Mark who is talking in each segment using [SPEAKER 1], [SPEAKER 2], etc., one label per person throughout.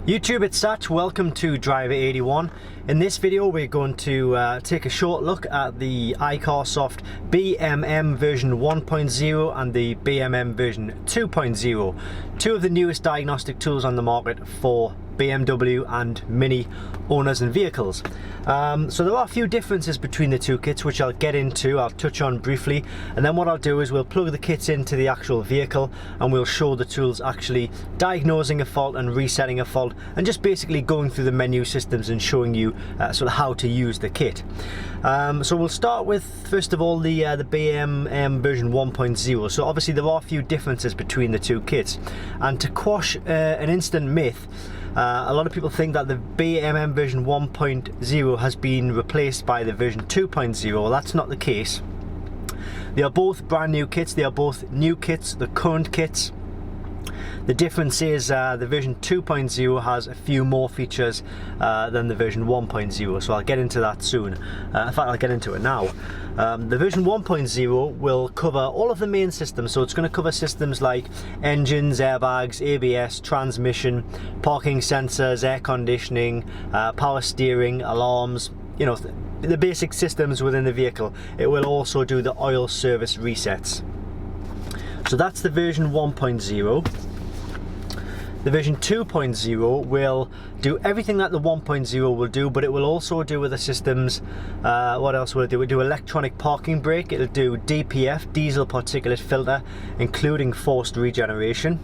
[SPEAKER 1] YouTube, it's Satch. Welcome to Driver 81. In this video we're going to take a short look at the iCarsoft BMM version 1.0 and the BMM version 2.0, two of the newest diagnostic tools on the market for BMW and Mini owners and vehicles. So there are a few differences between the two kits which I'll get into, I'll touch on briefly, and then what I'll do is we'll plug the kits into the actual vehicle and we'll show the tools actually diagnosing a fault and resetting a fault, and just basically going through the menu systems and showing you sort of how to use the kit. So we'll start with, first of all, the BMM version 1.0. So obviously there are a few differences between the two kits, and to quash an instant myth, a lot of people think that the BMM version 1.0 has been replaced by the version 2.0. Well, that's not the case. They are both brand new kits, they are both new kits, the current kits. The difference is the version 2.0 has a few more features than the version 1.0, so I'll get into that soon. In fact, I'll get into it now. The version 1.0 will cover all of the main systems, so it's going to cover systems like engines, airbags, ABS, transmission, parking sensors, air conditioning, power steering, alarms, you know, the basic systems within the vehicle. It will also do the oil service resets. So that's the version 1.0. The version 2.0 will do everything that the 1.0 will do, but it will also do with the systems, what else will it do? It will do electronic parking brake, it'll do DPF, diesel particulate filter, including forced regeneration,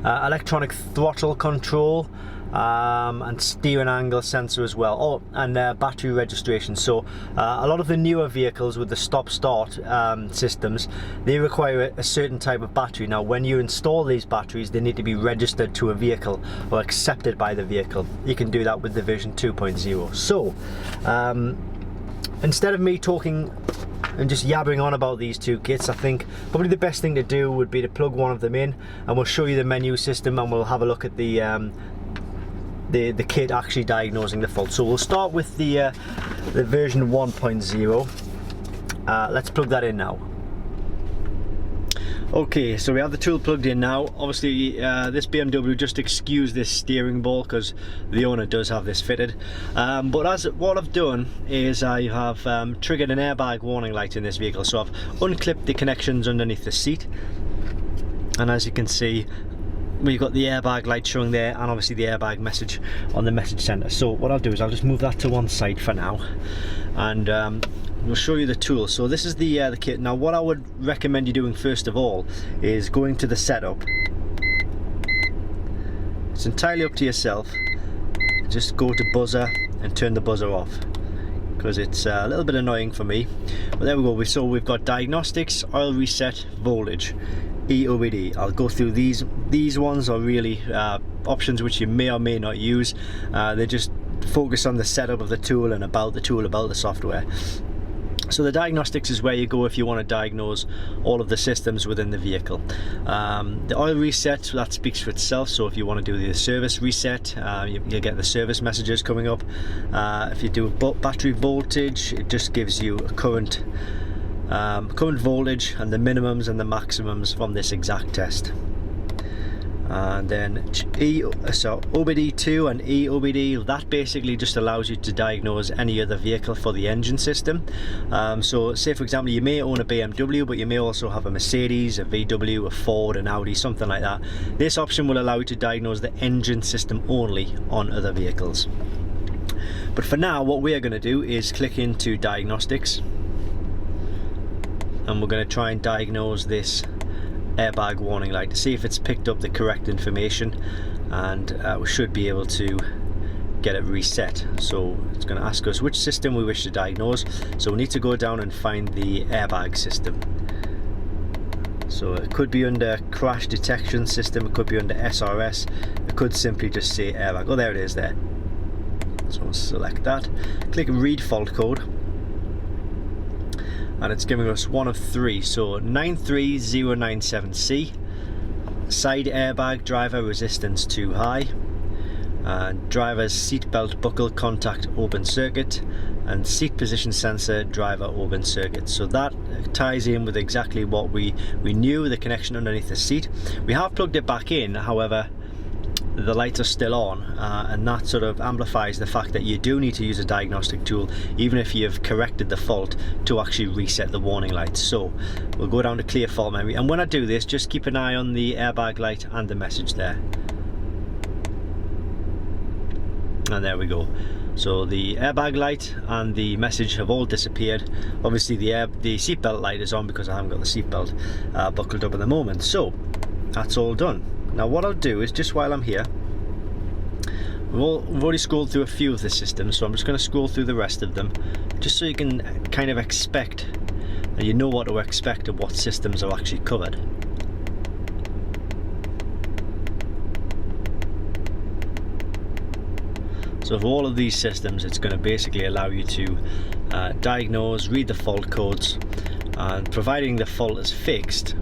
[SPEAKER 1] electronic throttle control, and steering angle sensor as well. Oh, and battery registration. So a lot of the newer vehicles with the stop-start systems, they require a certain type of battery. Now when you install these batteries, they need to be registered to a vehicle or accepted by the vehicle. You can do that with the version 2.0. So instead of me talking and just yabbering on about these two kits, I think probably the best thing to do would be to plug one of them in, and we'll show you the menu system and we'll have a look at the kit actually diagnosing the fault. So we'll start with the version 1.0. Let's plug that in now. Okay, so we have the tool plugged in now. Obviously this BMW, just excuse this steering ball because the owner does have this fitted, but what I've done is I have triggered an airbag warning light in this vehicle. So I've unclipped the connections underneath the seat, and as you can see, we've got the airbag light showing there, and obviously the airbag message on the message center. So what I'll do is I'll just move that to one side for now, and we'll show you the tool. So this is the kit. Now what I would recommend you doing first of all is going to the setup. It's entirely up to yourself. Just go to buzzer and turn the buzzer off, because it's a little bit annoying for me. But there we go. So we've got diagnostics, oil reset, voltage, EOBD. I'll go through these. These ones are really options which you may or may not use. They just focus on the setup of the tool and about the tool, about the software. So the diagnostics is where you go if you want to diagnose all of the systems within the vehicle. The oil reset, that speaks for itself. So if you want to do the service reset, you'll get the service messages coming up. If you do battery voltage, it just gives you a current voltage and the minimums and the maximums from this exact test. And then OBD2 and EOBD, that basically just allows you to diagnose any other vehicle for the engine system. So say for example you may own a BMW, but you may also have a Mercedes, a VW, a Ford, an Audi, something like that. This option will allow you to diagnose the engine system only on other vehicles. But for now, what we are going to do is click into diagnostics, and we're going to try and diagnose this airbag warning light to see if it's picked up the correct information, and we should be able to get it reset. So it's going to ask us which system we wish to diagnose, so we need to go down and find the airbag system. So it could be under crash detection system, it could be under SRS, it could simply just say airbag. Oh, there it is there. So we'll select that, click read fault code, and it's giving us one of three. So 93097C, side airbag driver resistance too high, driver's seat belt buckle contact open circuit, and seat position sensor driver open circuit. So that ties in with exactly what we knew, the connection underneath the seat. We have plugged it back in, however the lights are still on, and that sort of amplifies the fact that you do need to use a diagnostic tool, even if you've corrected the fault, to actually reset the warning lights. So we'll go down to clear fault memory, and when I do this, just keep an eye on the airbag light and the message there. And there we go. So the airbag light and the message have all disappeared. Obviously the seatbelt light is on because I haven't got the seatbelt buckled up at the moment. So that's all done. Now what I'll do is, just while I'm here, we've already scrolled through a few of the systems, so I'm just going to scroll through the rest of them, just so you can kind of expect, and you know what to expect of what systems are actually covered. So for all of these systems, it's going to basically allow you to diagnose, read the fault codes, and providing the fault is fixed,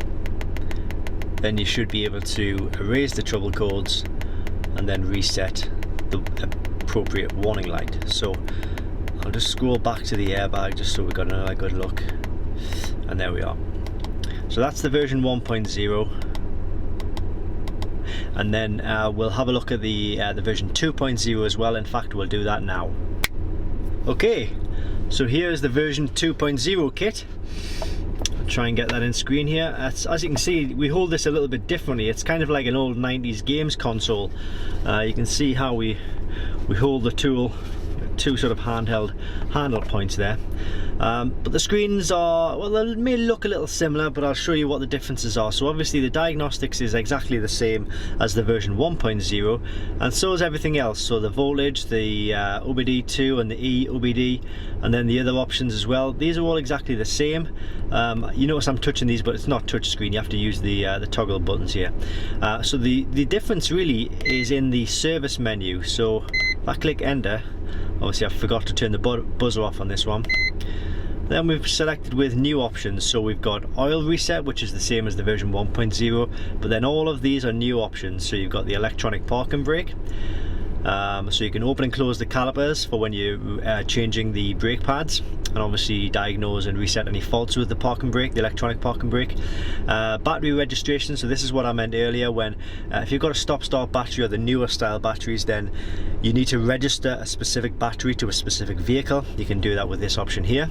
[SPEAKER 1] then you should be able to erase the trouble codes and then reset the appropriate warning light. So I'll just scroll back to the airbag just so we've got another good look, and there we are. So that's the version 1.0. And then we'll have a look at the version 2.0 as well. In fact, we'll do that now. Okay, so here's the version 2.0 kit. I'll try and get that in screen here. As you can see, we hold this a little bit differently. It's kind of like an old 90s games console. You can see how we hold the tool, two sort of handheld handle points there. But the screens are, well, they may look a little similar, but I'll show you what the differences are. So obviously the diagnostics is exactly the same as the version 1.0, and so is everything else. So the voltage, the OBD2 and the E-OBD, and then the other options as well, these are all exactly the same. You notice I'm touching these, but it's not touch screen. You have to use the toggle buttons here. So the difference really is in the service menu. So if I click enter, obviously I forgot to turn the buzzer off on this one. Then we've selected with new options, so we've got oil reset, which is the same as the version 1.0, but then all of these are new options. So you've got the electronic parking brake, so you can open and close the calipers for when you're changing the brake pads, and obviously diagnose and reset any faults with the parking brake, the electronic parking brake. Battery registration, so this is what I meant earlier, when if you've got a stop-start battery or the newer style batteries, then you need to register a specific battery to a specific vehicle. You can do that with this option here.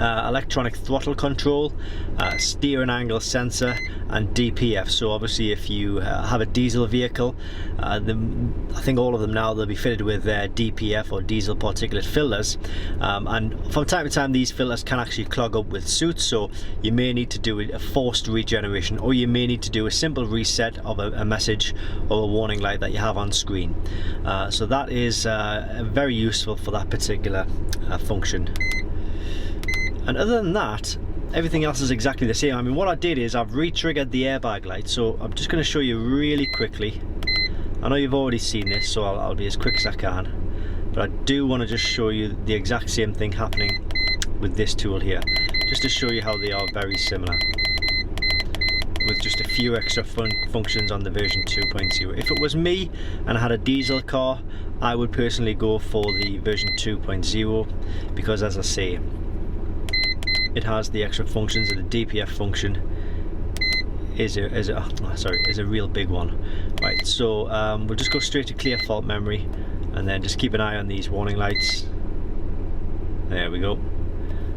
[SPEAKER 1] Electronic throttle control, steering angle sensor, and DPF. So obviously if you have a diesel vehicle, I think all of them now, they'll be fitted with DPF or diesel particulate filters, and from time to time these filters can actually clog up with soot, so you may need to do a forced regeneration, or you may need to do a simple reset of a message or a warning light that you have on screen. So that is very useful for that particular function. And other than that, everything else is exactly the same. I mean, what I did is I've re-triggered the airbag light, so I'm just going to show you really quickly. I know you've already seen this, so I'll be as quick as I can, but I do want to just show you the exact same thing happening with this tool here, just to show you how they are very similar, with just a few extra functions on the version 2.0. If it was me and I had a diesel car, I would personally go for the version 2.0, because as I say, it has the extra functions, and the DPF function is a real big one. Right, so we'll just go straight to clear fault memory, and then just keep an eye on these warning lights. There we go,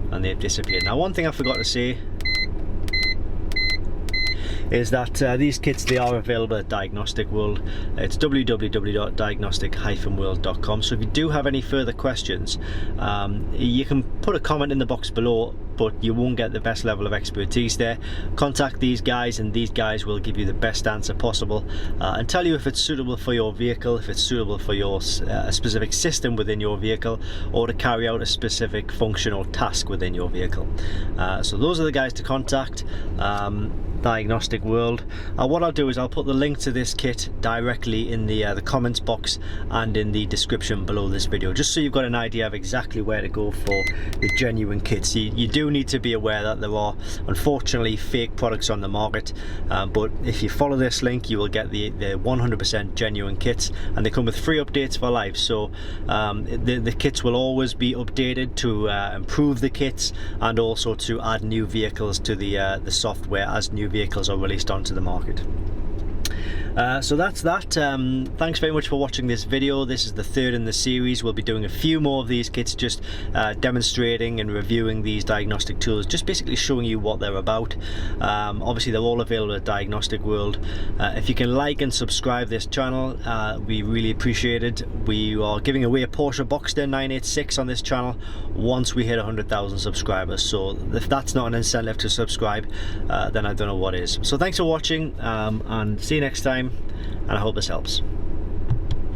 [SPEAKER 1] and they've disappeared. Now, one thing I forgot to say is that these kits, they are available at Diagnostic World. It's www.diagnostic-world.com. so if you do have any further questions, you can put a comment in the box below, but you won't get the best level of expertise there. Contact these guys, and these guys will give you the best answer possible, and tell you if it's suitable for your vehicle, if it's suitable for your specific system within your vehicle, or to carry out a specific function or task within your vehicle. So those are the guys to contact. Diagnostic World. What I'll do is I'll put the link to this kit directly in the comments box and in the description below this video, just so you've got an idea of exactly where to go for the genuine kits. You do need to be aware that there are unfortunately fake products on the market, but if you follow this link, you will get the 100% genuine kits, and they come with free updates for life. So the kits will always be updated to improve the kits, and also to add new vehicles to the software as new vehicles are released onto the market. So that's that. Thanks very much for watching this video. This is the third in the series. We'll be doing a few more of these kits, just demonstrating and reviewing these diagnostic tools, just basically showing you what they're about. Obviously they're all available at Diagnostic World. If you can like and subscribe this channel, we really appreciate it. We are giving away a Porsche Boxster 986 on this channel once we hit 100,000 subscribers, so if that's not an incentive to subscribe, then I don't know what is. So thanks for watching, and see you next time, and I hope this helps.